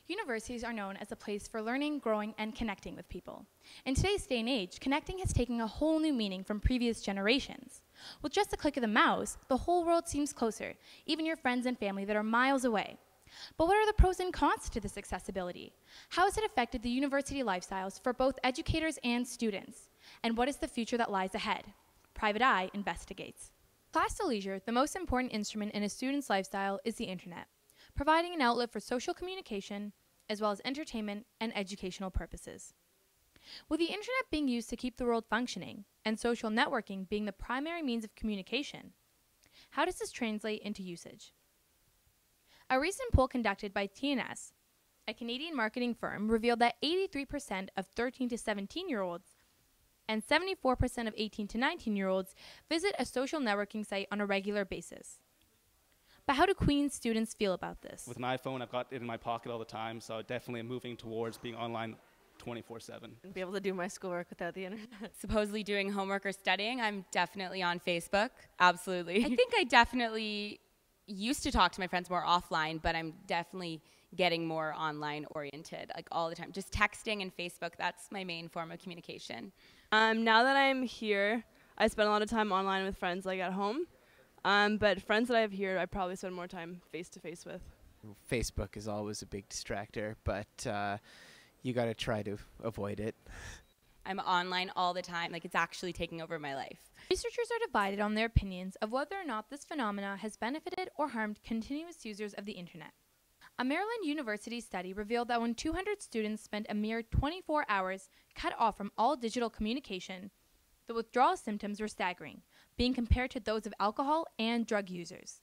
Universities are known as a place for learning, growing, and connecting with people. In today's day and age, connecting has taken a whole new meaning from previous generations. With just a click of the mouse, the whole world seems closer, even your friends and family that are miles away. But what are the pros and cons to this accessibility? How has it affected the university lifestyles for both educators and students? And what is the future that lies ahead? Private Eye investigates. Class to leisure, the most important instrument in a student's lifestyle is the internet, providing an outlet for social communication, as well as entertainment and educational purposes. With the internet being used to keep the world functioning, and social networking being the primary means of communication, how does this translate into usage? A recent poll conducted by TNS, a Canadian marketing firm, revealed that 83% of 13 to 17-year-olds and 74% of 18 to 19-year-olds visit a social networking site on a regular basis. But how do Queen's students feel about this? With an iPhone, I've got it in my pocket all the time, so definitely I'm moving towards being online 24/7. And be able to do my schoolwork without the internet. Supposedly doing homework or studying, I'm definitely on Facebook. Absolutely. I think I definitely used to talk to my friends more offline, but I'm definitely getting more online oriented, like all the time. Just texting and Facebook, that's my main form of communication. Now that I'm here, I spend a lot of time online with friends like at home. But friends that I have here, I probably spend more time face-to-face with. Facebook is always a big distractor, but you got to try to avoid it. I'm online all the time, like it's actually taking over my life. Researchers are divided on their opinions of whether or not this phenomena has benefited or harmed continuous users of the internet. A Maryland University study revealed that when 200 students spent a mere 24 hours cut off from all digital communication, the withdrawal symptoms were staggering, being compared to those of alcohol and drug users.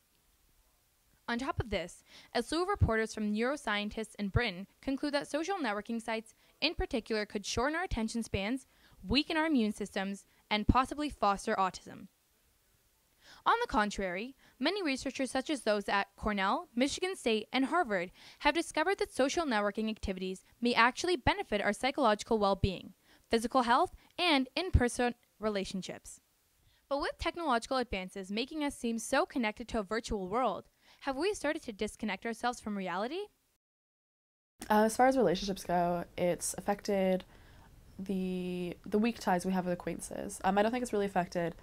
On top of this, a slew of reporters from neuroscientists in Britain conclude that social networking sites in particular could shorten our attention spans, weaken our immune systems, and possibly foster autism. On the contrary, many researchers such as those at Cornell, Michigan State, and Harvard have discovered that social networking activities may actually benefit our psychological well-being, physical health, and in-person relationships. But with technological advances making us seem so connected to a virtual world, have we started to disconnect ourselves from reality? As far as relationships go, it's affected the weak ties we have with acquaintances. I don't think it's really affected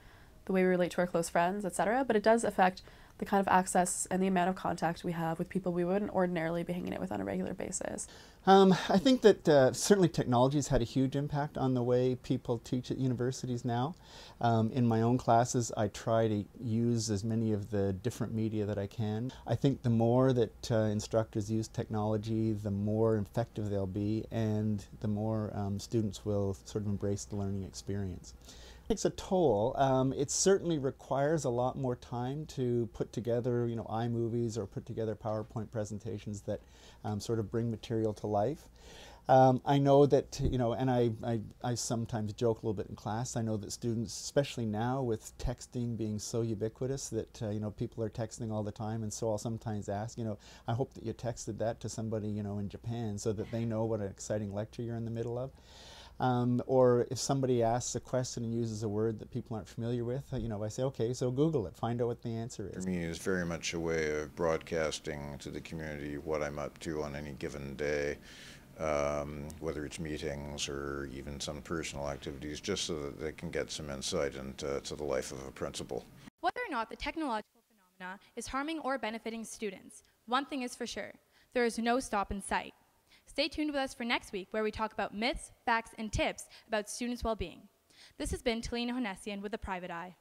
the way we relate to our close friends, etc., but it does affect the kind of access and the amount of contact we have with people we wouldn't ordinarily be hanging out with on a regular basis. I think that certainly technology has had a huge impact on the way people teach at universities now. In my own classes, I try to use as many of the different media that I can. I think the more that instructors use technology, the more effective they'll be, and the more students will sort of embrace the learning experience. It takes a toll. It certainly requires a lot more time to put together, iMovies or put together PowerPoint presentations that sort of bring material to life. I know that, and I sometimes joke a little bit in class. I know that students, especially now with texting being so ubiquitous that, people are texting all the time, and so I'll sometimes ask, I hope that you texted that to somebody, in Japan so that they know what an exciting lecture you're in the middle of. Or if somebody asks a question and uses a word that people aren't familiar with, I say, okay, so Google it, find out what the answer is. For me, it's very much a way of broadcasting to the community what I'm up to on any given day, whether it's meetings or even some personal activities, just so that they can get some insight into the life of a principal. Whether or not the technological phenomena is harming or benefiting students, one thing is for sure, there is no stop in sight. Stay tuned with us for next week, where we talk about myths, facts, and tips about students' well-being. This has been Talina Honessian with The Private Eye.